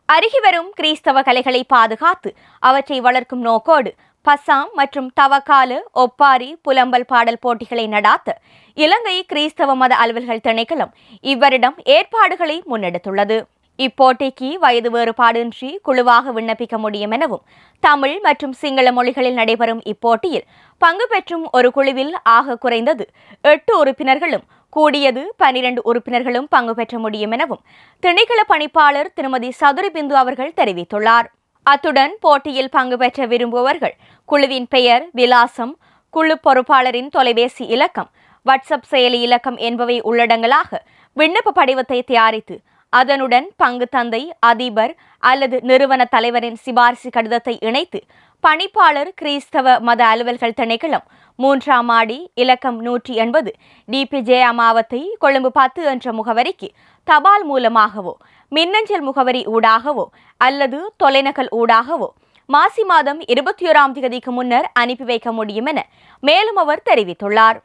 அருகி வரும் கிறிஸ்தவ கலைகளை பாதுகாத்து அவற்றை வளர்க்கும் நோக்கோடு பசாம் மற்றும் தவக்கால ஒப்பாரி புலம்பல் பாடல் போட்டிகளை நடாத்த இலங்கை கிறிஸ்தவ மத அலுவல்கள் திணைக்களம் இவ்வரிடம் ஏற்பாடுகளை முன்னெடுத்துள்ளது. இப்போட்டிக்கு வயது வேறுபாடின்றி குழுவாக விண்ணப்பிக்க முடியும் எனவும், தமிழ் மற்றும் சிங்கள மொழிகளில் நடைபெறும் இப்போட்டியில் பங்கு பெற்றும் ஒரு குழுவில் ஆக குறைந்தது 8 உறுப்பினர்களும் கூடியது 12 உறுப்பினர்களும் பங்கு பெற்ற முடியும் எனவும் திணைக்கள பணிப்பாளர் திருமதி சதுரபிந்து அவர்கள் தெரிவித்துள்ளார். அத்துடன் போட்டியில் பங்கு பெற்ற விரும்புபவர்கள் குழுவின் பெயர், விலாசம், குழு பொறுப்பாளரின் தொலைபேசி இலக்கம், வாட்ஸ்அப் செயலி இலக்கம் என்பவை உள்ளடங்கலாக விண்ணப்ப படிவத்தை தயாரித்து அதனுடன் பங்கு தந்தை, அதிபர் அல்லது நிறுவன தலைவரின் சிபாரிசு கடிதத்தை இணைத்து பணிப்பாளர் கிறிஸ்தவ மத அலுவல்கள் திணைக்களம் 3ஆம் மாடி இலக்கம் 180 DPJ அமாவத்தை கொழும்பு 10 என்ற முகவரிக்கு தபால் மூலமாகவோ மின்னஞ்சல் முகவரி ஊடாகவோ அல்லது தொலைநகல் ஊடாகவோ மாசி மாதம் 21ஆம் தேதிக்கு முன்னர் அனுப்பி வைக்க முடியும் என மேலும் அவர் தெரிவித்துள்ளார்.